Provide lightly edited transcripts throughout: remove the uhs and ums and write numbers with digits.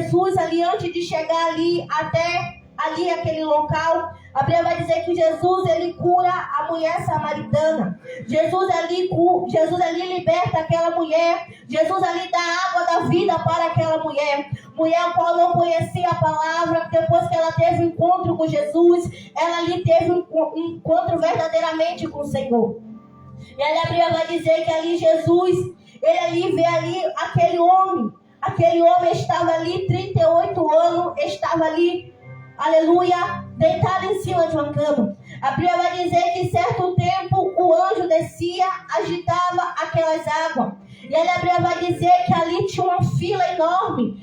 Jesus ali, antes de chegar ali, até ali aquele local, a Bíblia vai dizer que Jesus, ele cura a mulher samaritana. Jesus ali liberta aquela mulher. Jesus ali dá água da vida para aquela mulher. Mulher a qual não conhecia a palavra. Depois que ela teve um encontro com Jesus, ela ali teve um encontro verdadeiramente com o Senhor. E ali a Bíblia vai dizer que ali Jesus, ele ali vê ali aquele homem. Aquele homem estava ali, 38 anos, estava ali, aleluia, deitado em cima de uma cama. A Bíblia vai dizer que certo tempo o anjo descia, agitava aquelas águas. E ali a Bíblia vai dizer que ali tinha uma fila enorme.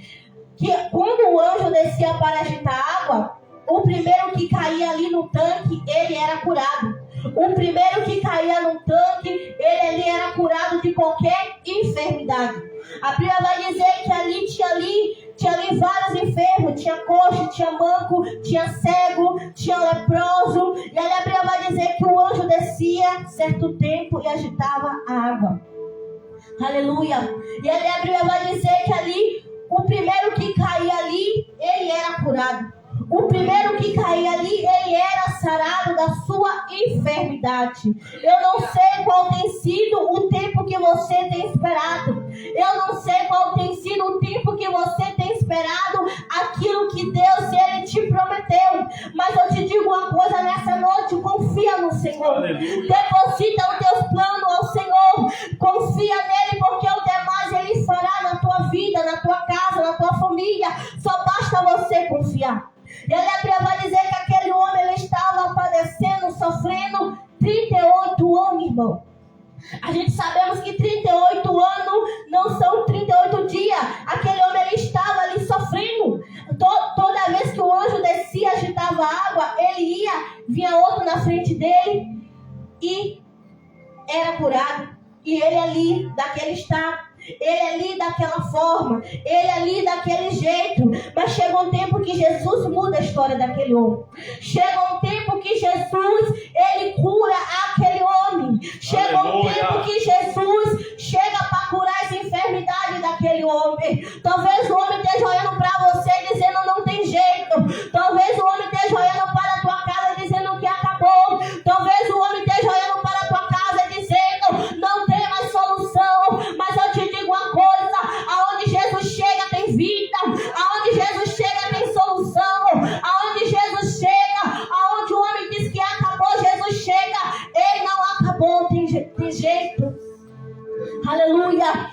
Que quando o anjo descia para agitar a água, o primeiro que caía ali no tanque, ele era curado. O primeiro que caía no tanque, ele ali era curado de qualquer enfermidade. A Bíblia vai dizer que ali tinha vários enfermos, tinha coxo, tinha manco, tinha cego, tinha leproso. E ali a Bíblia vai dizer que o anjo descia certo tempo e agitava a água. Aleluia. E ali a Bíblia vai dizer que ali, o primeiro que caía ali, ele era curado. O primeiro que caía ali, ele era sarado da sua enfermidade. Eu não sei qual tem sido o tempo que você tem esperado. Eu não sei qual tem sido o tempo que você tem esperado aquilo que Deus, ele te prometeu. Mas eu te digo uma coisa nessa noite, confia no Senhor. Aleluia. Deposita os teus planos ao Senhor. Confia nele, porque o demais ele fará na tua vida, na tua casa, na tua família. Só basta você confiar. E ali a Bíblia vai dizer que aquele homem, ele estava padecendo, sofrendo 38 anos, irmão. A gente sabemos que 38 anos não são 38 dias. Aquele homem, ele estava ali sofrendo. Toda vez que o anjo descia, agitava água, ele ia, vinha outro na frente dele e era curado. E ele ali, daquele estado, ele ali daquela forma, ele ali daquele jeito. Mas chega um tempo que Jesus muda a história daquele homem. Chega um tempo que Jesus, ele cura aquele homem. Chega um tempo que Jesus chega para curar as enfermidades daquele homem. Talvez o homem esteja olhando para você dizendo não tem jeito. Talvez o homem esteja olhando para a tua casa dizendo que acabou. Talvez o homem esteja olhando para a tua casa dizendo não tem mais solução. Mas eu te digo uma coisa, aonde Jesus chega tem vida, aonde Jesus chega tem solução, aonde Jesus chega, aonde o homem diz que acabou, Jesus chega, ele não acabou, tem jeito. Aleluia.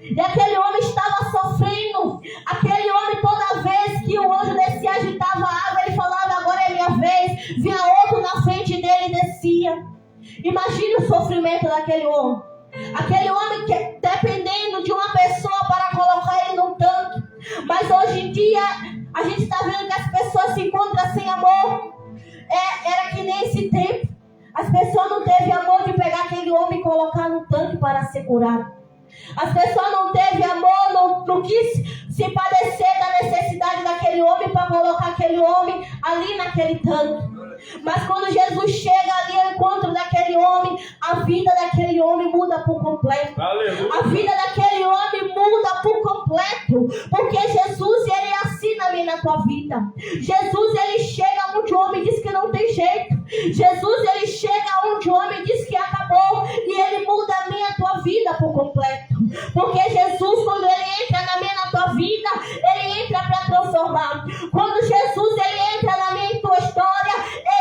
E aquele homem estava sofrendo. Aquele homem, toda vez que o anjo descia, agitava a água, ele falava, agora é minha vez. Vinha outro na frente dele e descia. Imagine o sofrimento daquele homem. Aquele homem que, dependendo de uma pessoa para colocar ele num tanque. Mas hoje em dia, a gente está vendo que as pessoas se encontram sem amor. Era que nem esse tempo. As pessoas não teve amor de pegar aquele homem e colocar no tanque para ser curado. As pessoas não teve amor, não quis se padecer da necessidade daquele homem para colocar aquele homem ali naquele tanque. Mas quando Jesus chega ali ao encontro daquele homem, a vida daquele homem muda por completo. Aleluia. A vida daquele homem muda por completo. Porque Jesus, ele assina a mim na tua vida. Jesus, ele chega onde o homem diz que não tem jeito. Jesus, ele chega onde o homem diz que acabou. E ele muda a minha, a tua vida por completo. Porque Jesus, quando ele entra na minha, na tua vida, ele entra para transformar. Quando Jesus, ele entra na minha e tua história,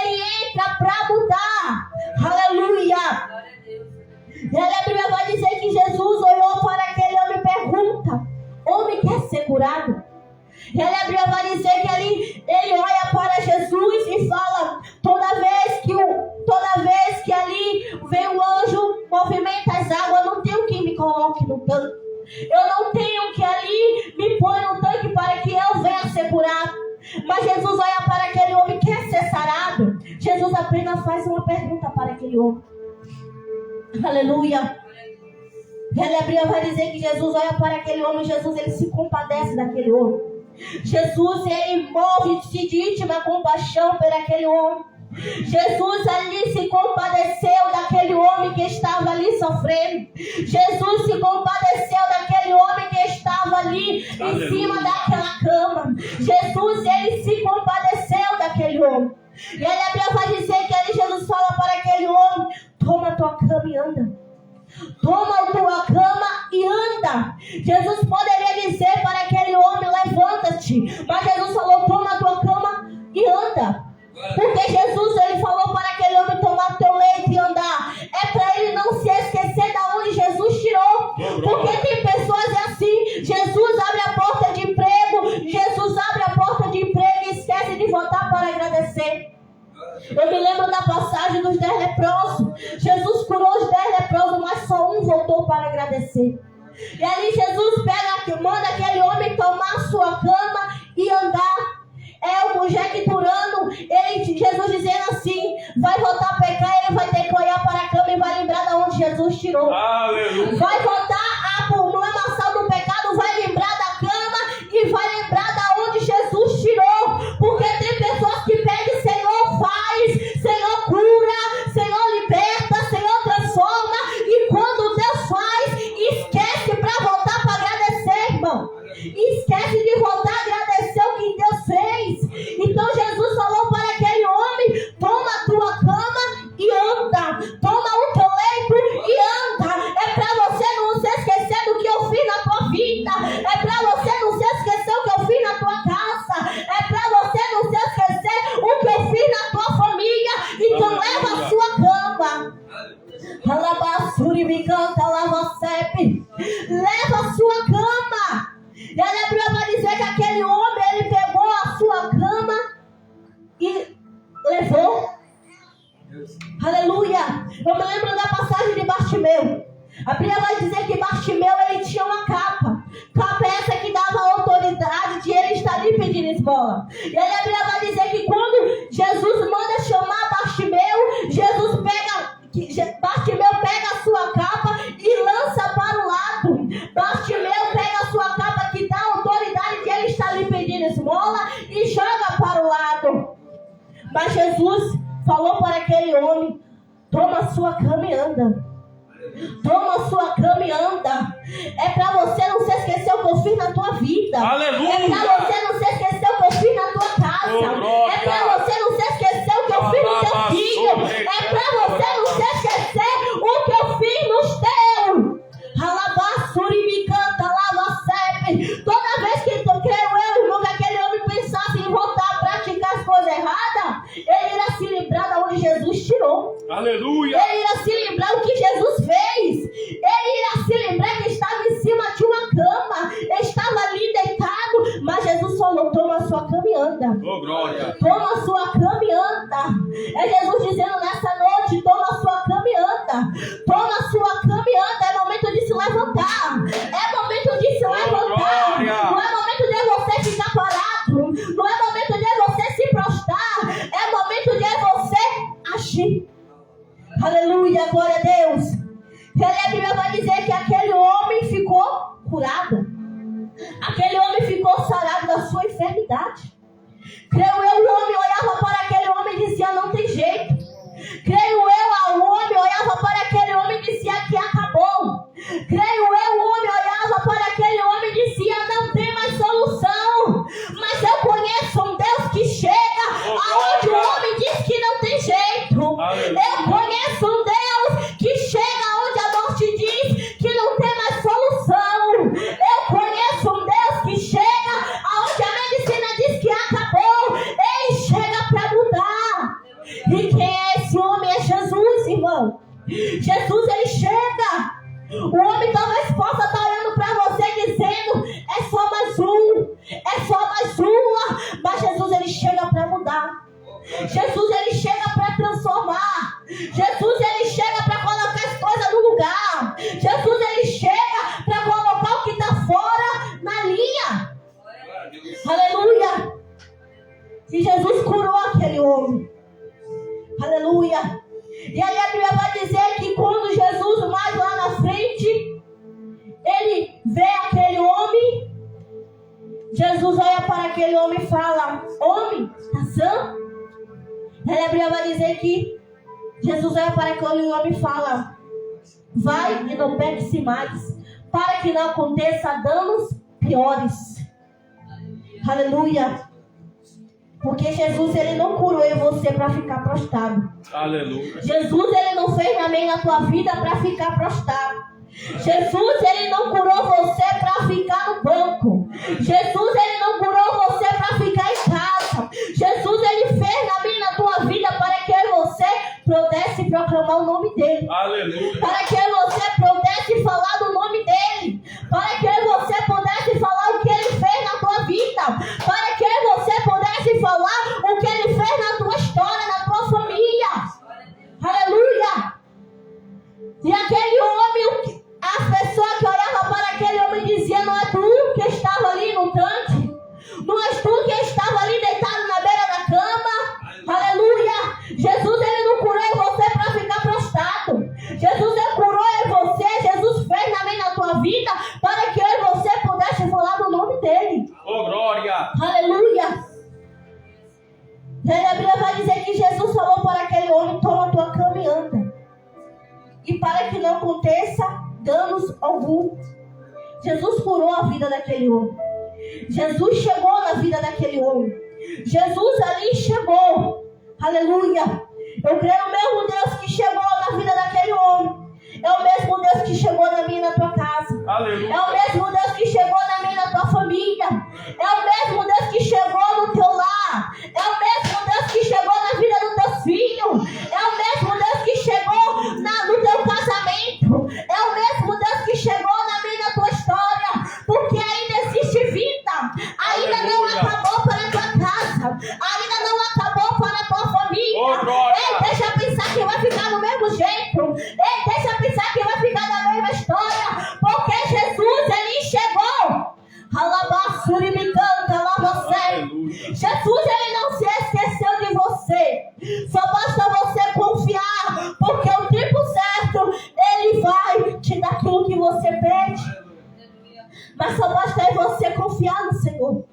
ele entra para mudar. Aleluia. E a Bíblia vai dizer que Jesus olhou para aquele homem e pergunta: homem quer ser curado? E a Bíblia vai dizer que ele olha para Jesus e fala: toda vez que ali vem o anjo, movimenta as águas, eu não tenho quem me coloque no tanque. Eu não tenho que ali me põe no tanque para que eu venha ser curado. Mas Jesus olha para aquele homem, quer ser sarado? Jesus apenas faz uma pergunta para aquele homem. Aleluia. E a Bíblia vai dizer que Jesus olha para aquele homem, Jesus, ele se compadece daquele homem. Jesus, ele move-se de íntima compaixão por aquele homem. Jesus ali se compadeceu daquele homem que estava ali sofrendo. Jesus se compadeceu daquele homem que estava ali em cima daquela cama. Jesus, ele se compadeceu daquele homem. E aí a Bíblia vai dizer que ali Jesus fala para aquele homem: toma a tua cama e anda. Toma a tua cama e anda. Jesus poderia dizer para aquele homem: levanta-te. Mas Jesus falou: toma a tua cama e anda. Porque Jesus, ele falou para aquele homem tomar teu leito e andar. É para ele não se esquecer da onde Jesus tirou. Porque tem pessoas assim: Jesus abre a porta de emprego, Jesus abre a porta de emprego e esquece de voltar para agradecer. Eu me lembro da passagem dos 10 leprosos. Jesus curou os 10 leprosos, mas só um voltou para agradecer. E ali Jesus manda aquele homem tomar a sua cama e andar. O Jack Turano, Jesus dizendo assim: vai voltar a pecar, ele vai ter que olhar para a cama e vai lembrar de onde Jesus tirou. Aleluia. Vai voltar no lamaçal do pecado, vai lembrar da cama e vai lembrar de onde Jesus tirou. Porque tem pessoas que pedem: Senhor, faz, Senhor, cura, Senhor, liberta, Senhor, transforma. E quando Deus faz, esquece para voltar para agradecer, irmão. Esquece de voltar a agradecer o que Deus fez. Então Jesus falou para aquele homem: toma a tua cama e anda. Toma o teu leito e anda. É para você não se esquecer do que eu fiz na tua vida. É para você não se esquecer o que eu fiz na tua casa. É para você não se esquecer o que eu fiz na tua família. Então leva a sua cama. Alabassuri me canta, lava sepe. Leva a sua cama. E a Bíblia vai dizer que aquele homem, ele pegou a sua cama e levou. Aleluia. Eu me lembro da passagem de Bartimeu. A Bíblia vai dizer que Bartimeu, ele tinha uma capa. Capa essa que dava a autoridade de ele estar ali pedindo esmola. E aí a Bíblia vai dizer que quando Jesus manda chamar Bartimeu, Bartimeu pega a sua capa e lança para o lado. Bartimeu pega a sua capa que dá a autoridade de ele estar ali pedindo esmola e joga para o lado. Mas Jesus falou para aquele homem: toma a sua cama e anda. Toma a sua cama e anda. É para você não se esquecer o que eu fiz na tua vida. Aleluia. É para você não se esquecer o que eu fiz na tua casa. É para você não se esquecer o que eu fiz no teu filho. É para você não se esquecer o que eu fiz nos teus. Alabassuri me canta, lava sepe. Toda vez que creio irmão, que aquele homem pensasse em voltar a praticar as coisas erradas, ele irá se lembrar de onde Jesus tirou. Aleluia. Ele irá se lembrar o que Jesus fez. Ele irá se lembrar que estava em cima de uma cama, estava ali deitado, mas Jesus falou: toma a sua cama e anda. Oh, glória. Toma a sua cama e anda. É Jesus dizendo nessa noite: toma a sua cama e anda. Toma a sua cama e anda. É momento de se levantar. É momento de se levantar. Glória. Não é momento de você ficar parado. Não é momento de você se prostrar. É momento de você agir. Aleluia, glória a Deus. E aí a Bíblia vai dizer que aquele homem ficou curado. Aquele homem ficou sarado da sua enfermidade. Creio eu, o homem olhava para aquele homem e dizia: não tem jeito. Creio eu, o homem olhava para aquele homem e dizia que acabou. Creio eu, o homem olhava para aquele homem e dizia: não tem mais solução. Mas eu conheço um Deus que chega aonde o homem diz que não tem jeito. Eu conheço um Deus que chega aonde a morte diz que não tem mais solução. Eu conheço um Deus que chega aonde a medicina diz que acabou. Ele chega para mudar. E quem é esse homem? É Jesus, irmão. Jesus, ele chega. O homem talvez possa estar olhando para você dizendo: é só mais um, é só mais uma. Mas Jesus, ele chega para mudar. Jesus, ele chega para transformar. Jesus, ele chega para colocar as coisas no lugar. Jesus, ele chega para colocar o que está fora na linha. Aleluia. E Jesus curou aquele homem. Aleluia. E aí a Bíblia vai dizer que quando Jesus, mais lá na frente, ele vê aquele homem, Jesus olha para aquele homem e fala: homem, está sã? A Bíblia vai dizer que Jesus olha para aquele homem e fala: vai e não peque mais, para que não aconteça danos piores. Aleluia. Porque Jesus, ele não curou eu e você para ficar prostrado. Aleluia. Jesus, ele não fez também na tua vida para ficar prostrado. Jesus, ele não curou você para ficar no banco. Jesus, ele não curou você para ficar em casa. Jesus, ele fez na minha na tua vida para que eu e você pudesse proclamar o nome dele. Aleluia. Para que eu e você pudesse falar do nome dele. Para que eu e você pudesse falar o que ele fez na tua vida. Para que eu e você pudesse falar o que ele fez na tua história, na tua família. Aleluia. E aquele homem, as pessoas que olhavam para aquele homem diziam: não é tu que estava ali no tanque? Não és tu que estava ali deitado na beira da cama? Aleluia. Jesus, ele não curou você para ficar prostrado. Jesus, ele curou você. Jesus fez também na tua vida para que eu e você pudesse falar do nome dele. Oh, glória. Aleluia. E a Bíblia vai dizer que Jesus falou para aquele homem: toma a tua cama e anda. E para que não aconteça danos algum. Jesus curou a vida daquele homem. Jesus chegou na vida daquele homem. Jesus ali chegou. Aleluia. Eu creio no mesmo Deus que chegou na vida daquele homem. É o mesmo Deus que chegou na minha e na tua casa. Aleluia. É o mesmo Deus que chegou na minha e na tua família. É o mesmo Deus que chegou no teu lar. É o mesmo Deus que chegou na vida dos teus filhos. É o mesmo Deus que chegou no teu casamento. É o mesmo Deus que chegou na minha e na tua história. Porque ainda existe vida. Ainda não acabou para a tua casa. Ainda não acabou para a tua família. Ei, deixa pensar que vai ficar do mesmo jeito. Ei, deixa pensar que vai ficar da mesma história. Porque Jesus, ele chegou. Alabassuri me canta lá você. Jesus, ele não se esqueceu de você. Só basta você confiar. Porque o tempo certo, ele vai te dar aquilo que você pede. Mas só basta aí você confiar no Senhor.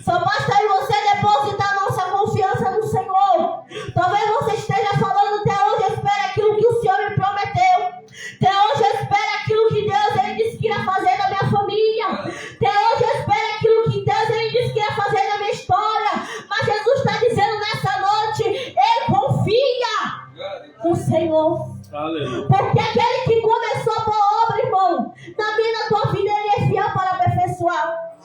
Só basta aí você depositar nossa confiança no Senhor. Talvez você esteja falando: até hoje eu espero aquilo que o Senhor me prometeu. Até hoje eu espero aquilo que Deus ele disse que ia fazer na minha família. Até hoje eu espero aquilo que Deus ele disse que ia fazer na minha história. Mas Jesus está dizendo nessa noite: ele confia no Senhor. Aleluia. Porque aquele que começou a boa obra, irmão, na minha e na tua vida, ele é fiel para aperfeiçoar.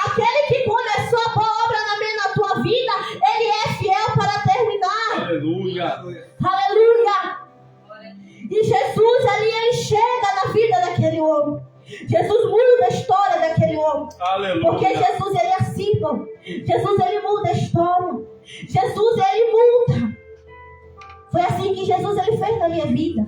Aquele que começou a boa obra na minha e na tua vida, ele é fiel para terminar. Aleluia. Aleluia. E Jesus ali, ele chega na vida daquele homem. Jesus muda a história daquele homem. Aleluia. Porque Jesus, ele é assim, irmão. Jesus, ele muda a história. Jesus, ele muda. Foi assim que Jesus, ele fez na minha vida.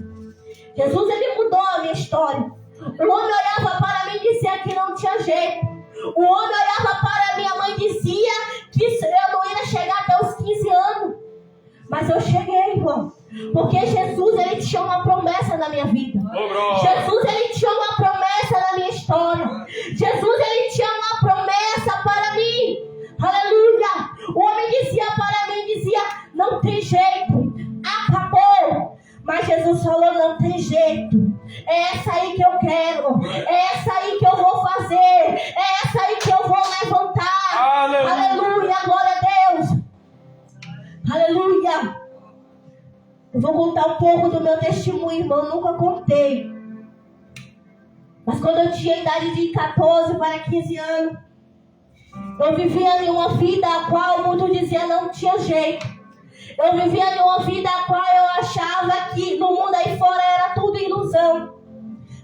Jesus, ele mudou a minha história. O homem olhava para mim e dizia que não tinha jeito. O homem olhava para minha mãe e dizia que eu não ia chegar até os 15 anos. Mas eu cheguei, irmão. Porque Jesus, ele tinha uma promessa na minha vida. Jesus, ele tinha uma promessa na minha história. Jesus, ele tinha uma promessa para mim. Aleluia. O homem dizia para mim, dizia: não tem jeito. Acabou. Mas Jesus falou: não tem jeito. É essa aí que eu quero. É essa aí que eu vou fazer. É essa aí que eu vou levantar. Aleluia. Aleluia. Glória a Deus. Aleluia. Eu vou contar um pouco do meu testemunho, irmão. Eu nunca contei. Mas quando eu tinha a idade de 14 para 15 anos, eu vivia em uma vida a qual muitos diziam não tinha jeito. Eu vivia em uma vida a qual eu achava que no mundo aí fora era tudo ilusão.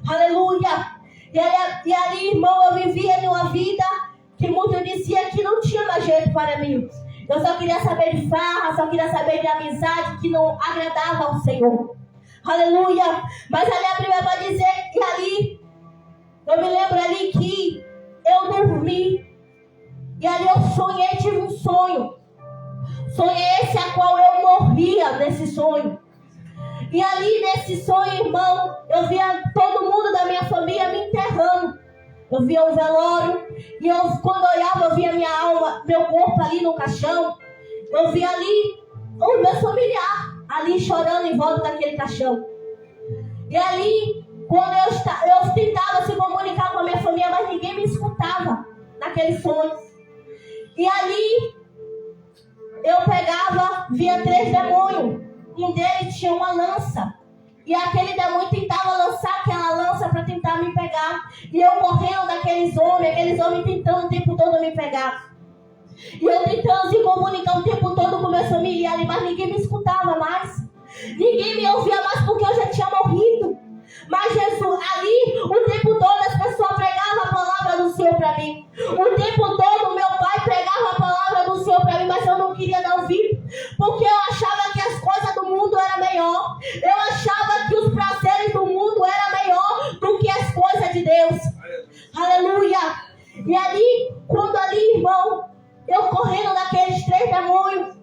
Aleluia. E ali, irmão, eu vivia em uma vida que muitos diziam que não tinha mais jeito para mim. Eu só queria saber de farra, só queria saber de amizade que não agradava ao Senhor. Aleluia. Mas ali a Bíblia vai dizer que ali, eu me lembro ali que eu dormi. E ali eu sonhei, tive um sonho. Sonhei esse a qual eu morria nesse sonho. E ali nesse sonho, irmão, eu via todo mundo da minha família me enterrando. Eu via o velório. E quando eu olhava, eu via minha alma, meu corpo ali no caixão. Eu via ali os meus familiares ali chorando em volta daquele caixão. E ali, quando eu tentava se comunicar com a minha família, mas ninguém me escutava naquele sonho. E ali, eu pegava, via 3 demônios. Um deles tinha uma lança. E aquele demônio tentava lançar aquela lança para tentar me pegar. E eu correndo daqueles homens tentando o tempo todo me pegar. E eu tentando se comunicar o tempo todo com meus familiares, mas ninguém me escutava mais. Ninguém me ouvia mais porque eu já tinha morrido. Mas Jesus, ali, o tempo todo as pessoas pregavam a palavra do Senhor para mim. O tempo todo meu pai pregava a palavra do Senhor para mim, mas eu não queria dar ouvido. Porque eu achava que as coisas do mundo eram melhor. Eu achava que os prazeres do mundo eram melhor do que as coisas de Deus. Aleluia. E ali, quando ali, irmão, eu correndo daqueles 3 demônios.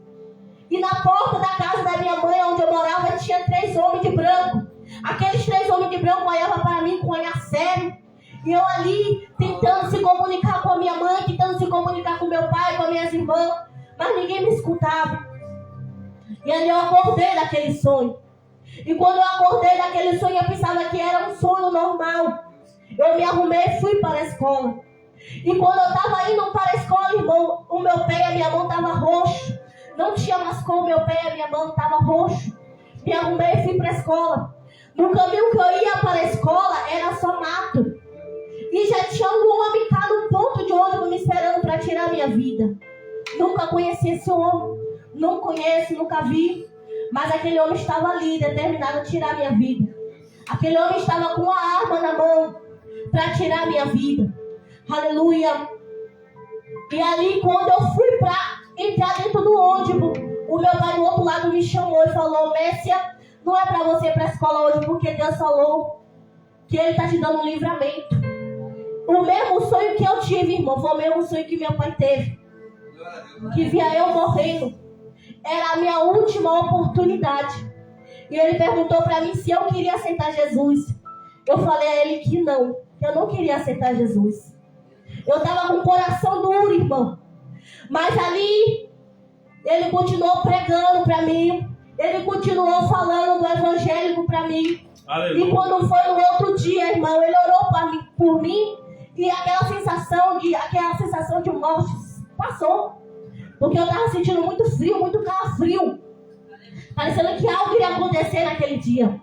E na porta da casa da minha mãe, onde eu morava, tinha 3 homens de branco. Aqueles 3 homens de branco olhavam para mim com olhar sério. E eu ali, tentando se comunicar com a minha mãe, tentando se comunicar com meu pai, com as minhas irmãs. Mas ninguém me escutava. E ali eu acordei daquele sonho. E quando eu acordei daquele sonho, eu pensava que era um sonho normal. Eu me arrumei e fui para a escola. E quando eu estava indo para a escola, irmão, o meu pé e a minha mão estavam roxos. Não tinha mais cor, meu pé e a minha mão estavam roxos. Me arrumei e fui para a escola. No caminho que eu ia para a escola, era só mato. E já tinha algum homem cá no ponto de ônibus me esperando para tirar a minha vida. Nunca conheci esse homem. Não conheço, nunca vi. Mas aquele homem estava ali, determinado a tirar a minha vida. Aquele homem estava com uma arma na mão para tirar a minha vida. Aleluia. E ali, quando eu fui para entrar dentro do ônibus, o meu pai do outro lado me chamou e falou: Messia, não é para você ir para a escola hoje, porque Deus falou que Ele está te dando um livramento. O mesmo sonho que eu tive, irmão, foi o mesmo sonho que meu pai teve. Que via eu morrendo. Era a minha última oportunidade. E ele perguntou para mim se eu queria aceitar Jesus. Eu falei a ele que não, que eu não queria aceitar Jesus. Eu estava com o coração duro, irmão. Mas ali, ele continuou pregando para mim. Ele continuou falando do evangelho para mim. Aleluia. E quando foi no outro dia, irmão, ele orou por mim. E aquela sensação de morte passou. Porque eu estava sentindo muito frio, muito calafrio. Parecendo que algo iria acontecer naquele dia.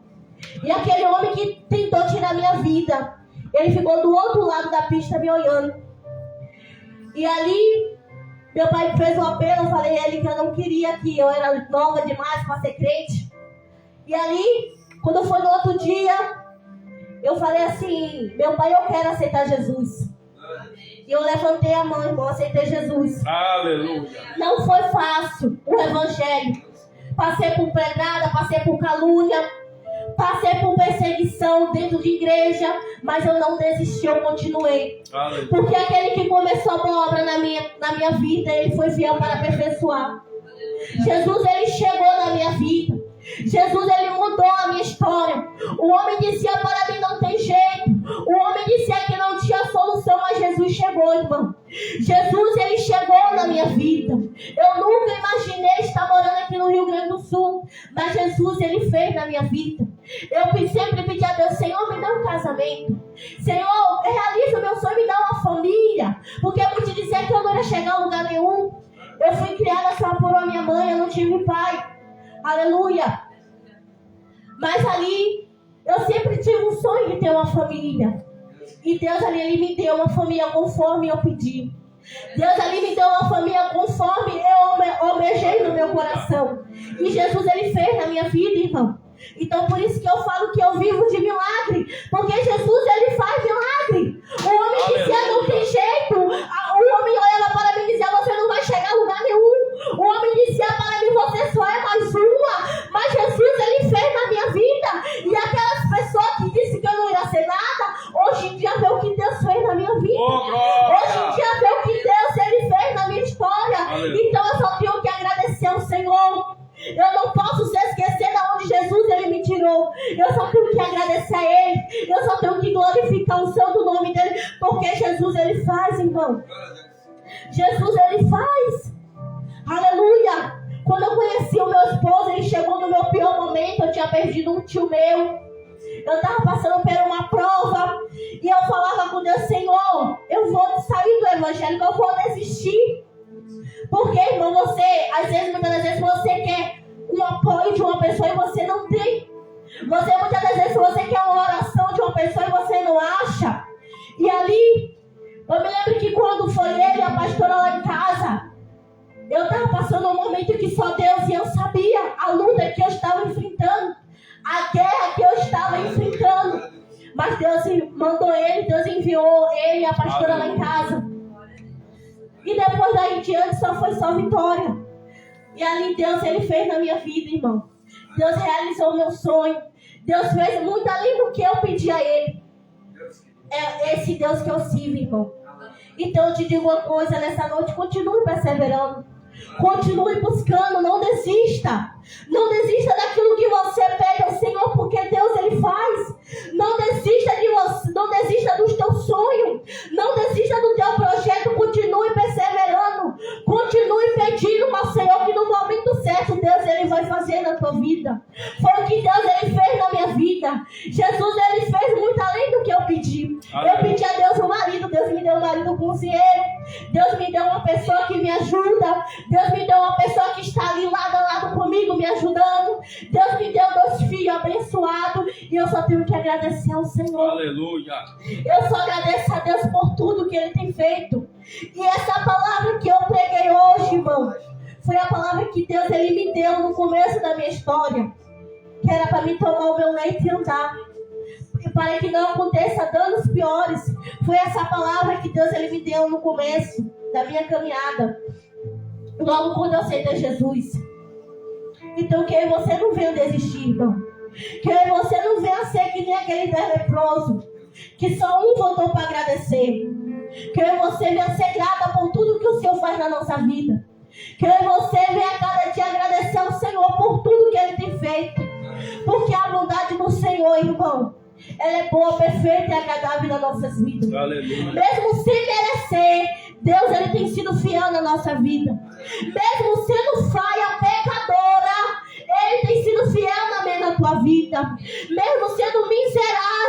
E aquele homem que tentou tirar minha vida, ele ficou do outro lado da pista me olhando. E ali, meu pai fez um apelo, eu falei a ele que eu não queria, que eu era nova demais para ser crente. E ali, quando foi no outro dia, eu falei assim: meu pai, eu quero aceitar Jesus. E eu levantei a mão, irmão, aceitei Jesus. Aleluia. Não foi fácil o evangelho. Passei por pedrada, passei por calúnia, passei por perseguição dentro de igreja, mas eu não desisti, eu continuei. Aleluia. Porque aquele que começou a boa obra na minha vida, ele foi fiel para aperfeiçoar. Jesus, ele chegou na minha vida. Jesus, ele mudou a minha história. O homem dizia para mim: não tem jeito. O homem dizia que não tinha solução, mas Jesus chegou, irmão. Jesus, ele chegou na minha vida. Eu nunca imaginei estar morando aqui no Rio Grande do Sul, mas Jesus, ele fez na minha vida. Eu sempre pedi a Deus: Senhor, me dá um casamento. Senhor, realiza o meu sonho, me dá uma família. Porque eu te dizer que eu não ia chegar a lugar nenhum. Eu fui criada só por minha mãe, eu não tive pai. Aleluia. Mas ali, eu sempre tive um sonho de ter uma família. E Deus ali, ele me deu uma família conforme eu pedi. Deus ali me deu uma família conforme eu almejei no meu coração. E Jesus, ele fez na minha vida, irmão. Então, por isso que eu falo que eu vivo de milagre. Porque Jesus, ele faz milagre. O homem dizia: não tem jeito. O homem olhava para mim e dizia: você não vai chegar a lugar nenhum. O homem dizia para mim: você só é mais uma. Mas Jesus, ele fez na minha vida. E aquelas pessoas que disseram que eu não ia ser nada, hoje em dia vê o que Deus fez na minha vida. Hoje em dia vê o que Deus, ele fez na minha história. Então eu só tenho que agradecer ao Senhor. Eu não posso se esquecer de onde Jesus, ele me tirou. Eu só tenho que agradecer a Ele. Eu só tenho que glorificar o santo nome dEle. Porque Jesus, ele faz, irmão. Jesus, ele faz. Aleluia. Quando eu conheci o meu esposo, ele chegou no meu pior momento. Eu tinha perdido um tio meu. Eu estava passando por uma prova. E eu falava com Deus: Senhor, eu vou sair do evangélico, eu vou desistir. Porque, irmão, você, às vezes, muitas das vezes, você quer um apoio de uma pessoa e você não tem. Você, muitas das vezes, você quer uma oração de uma pessoa e você não acha. E ali, eu me lembro que quando foi ele e a pastora lá em casa, eu estava passando um momento que só Deus e eu sabia a luta que eu estava enfrentando, a guerra que eu estava enfrentando. Mas Deus mandou ele, Deus enviou ele e a pastora lá em casa. E depois daí em diante foi só vitória. E ali Deus, ele fez na minha vida, irmão. Deus realizou o meu sonho. Deus fez muito além do que eu pedi a ele. É esse Deus que eu sirvo, irmão. Então eu te digo uma coisa nessa noite: continue perseverando. Continue buscando, não desista. Não desista daquilo que você pede ao Senhor, porque Deus, ele faz. Não desista de você, não desista do teu sonho. Não desista do teu projeto. Continue perseverando. Continue pedindo ao Senhor, que no momento certo Deus, ele vai fazer na tua vida. Foi o que Deus, ele fez na minha vida. Jesus, ele fez muito além do que eu pedi. Eu pedi a Deus um marido. Deus me deu um marido cozinheiro. Deus me deu uma pessoa que me ajuda. Deus me deu uma pessoa que está ali lado a lado comigo, me ajudando. Deus me deu 2 filhos abençoados. E eu só tenho que agradecer ao Senhor. Aleluia. Eu só agradeço a Deus por tudo que ele tem feito. E essa palavra que eu preguei hoje, irmão, foi a palavra que Deus, ele me deu no começo da minha história, que era para me tomar o meu leite e andar, e para que não aconteça danos piores. Foi essa palavra que Deus, ele me deu no começo da minha caminhada, logo quando eu aceitei Jesus. Então que eu e você não venha desistir, irmão. Que eu e você não venha ser que nem aquele 10 leproso, que só um voltou para agradecer. Que eu e você venha ser grata por tudo que o Senhor faz na nossa vida. Que eu e você venha cada dia agradecer ao Senhor por tudo que ele tem feito. Porque a bondade do Senhor, irmão, ela é boa, perfeita e agradável nas nossas vidas. Aleluia. Mesmo sem merecer, Deus, ele tem sido fiel na nossa vida. Mesmo sendo falha, pecadora, ele tem sido fiel na tua vida. Mesmo sendo miserável,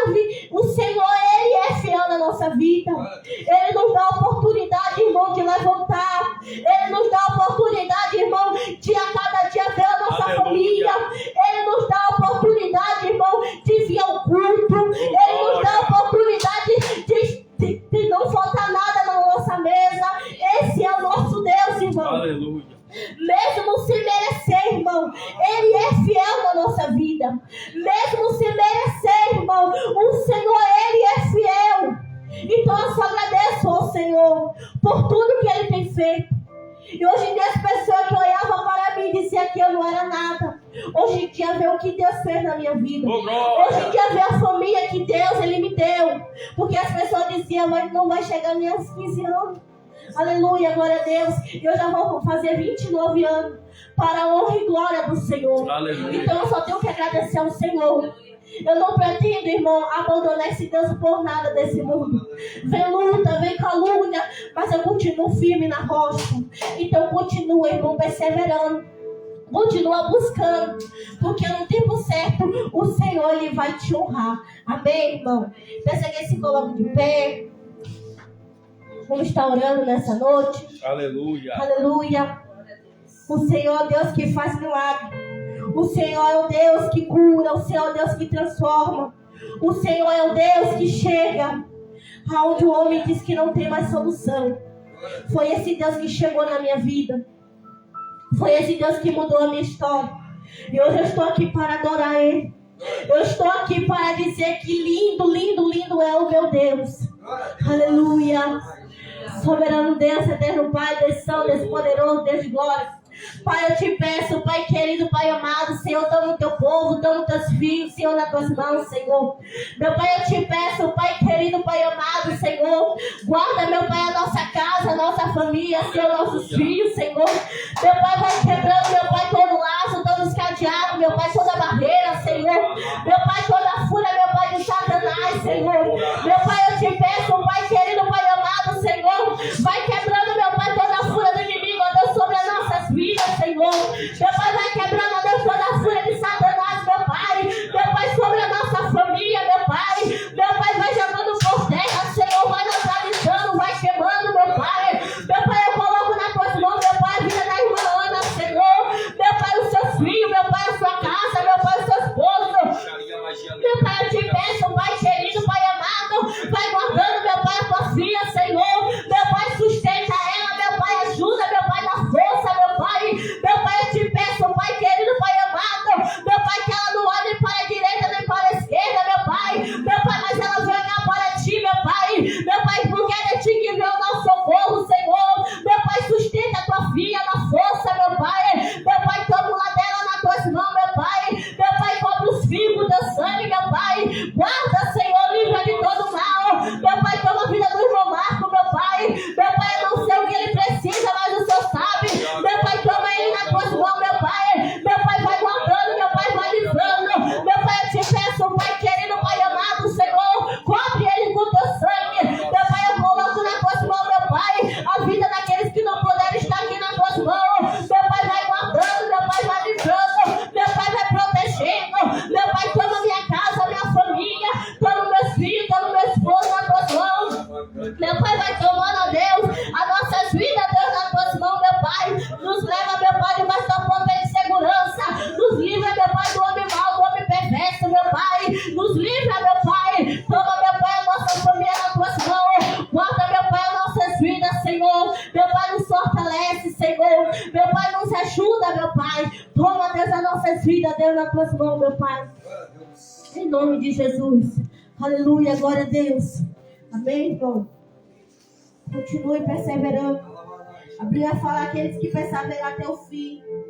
o Senhor, ele é fiel na nossa vida. Ele nos dá a oportunidade, irmão, de levantar. Ele nos dá a oportunidade, irmão, de a cada dia ver a nossa família. Ele nos dá a oportunidade, irmão, de vir ao culto. Ele nos dá a oportunidade de não faltar nada na nossa mesa. Esse é o nosso Deus, irmão. Aleluia. Mesmo sem merecer, irmão, ele é fiel na nossa vida. Mesmo sem merecer, irmão, o Senhor, ele é fiel. Então eu só agradeço ao Senhor por tudo que ele tem feito. E hoje em dia as pessoas que olhavam para mim e diziam que eu não era nada, hoje em dia vê o que Deus fez na minha vida. Hoje em dia vê a família que Deus, ele me deu. Porque as pessoas diziam: mas não vai chegar nem aos 15 anos. Aleluia, glória a Deus. Eu já vou fazer 29 anos para a honra e glória do Senhor. Aleluia. Então eu só tenho que agradecer ao Senhor. Eu não pretendo, irmão, abandonar esse Deus por nada desse mundo. Vem luta, vem calúnia, mas eu continuo firme na rocha. Então continua, irmão, perseverando. Continua buscando, porque no tempo certo o Senhor, ele vai te honrar. Amém, irmão? Peça que se coloque de pé. Vamos estar orando nessa noite. Aleluia. Aleluia. O Senhor é o Deus que faz milagre. O Senhor é o Deus que cura. O Senhor é o Deus que transforma. O Senhor é o Deus que chega aonde o homem diz que não tem mais solução. Foi esse Deus que chegou na minha vida. Foi esse Deus que mudou a minha história. E hoje eu estou aqui para adorar Ele. Eu estou aqui para dizer que lindo, lindo, lindo é o meu Deus. Aleluia. Soberano Deus, eterno Pai, Deus Santo, Deus poderoso, Deus de glória. Pai, eu te peço, Pai querido, Pai amado, Senhor, toma o teu povo, toma os teus filhos, Senhor, nas tuas mãos, Senhor. Meu Pai, eu te peço, Pai querido, Pai amado, Senhor, guarda, meu Pai, a nossa casa, a nossa família, Senhor, nossos filhos, Senhor. Meu Pai, vai quebrando, meu Pai, todo laço, todos os cadeados, meu Pai, toda barreira, Senhor. Meu Pai, toda fúria, meu Pai, de Satanás, Senhor. Meu Pai, eu te peço, Pai querido, Pai amado, Senhor, vai quebrando, meu Pai, toda a fúria do inimigo, Deus, sobre as nossas vidas, Senhor. Meu Pai, vai tomando, ó Deus, as nossas vidas, Deus, nas tuas mãos, meu Pai. Nos leva, meu Pai, debaixo da ponta de segurança. Nos livra, meu Pai, do homem mau, do homem perverso, meu Pai. Nos livra, meu Pai. Toma, meu Pai, a nossa família nas tuas mãos. Guarda, meu Pai, as nossas vidas, Senhor. Meu Pai, nos fortalece, Senhor. Meu Pai, nos ajuda, meu Pai. Toma, Deus, as nossas vidas, Deus, nas tuas mãos, meu Pai. Em nome de Jesus. Aleluia, glória a Deus. Amém, irmão? Continue perseverando. A Bíblia fala aqueles que perseveram até o fim.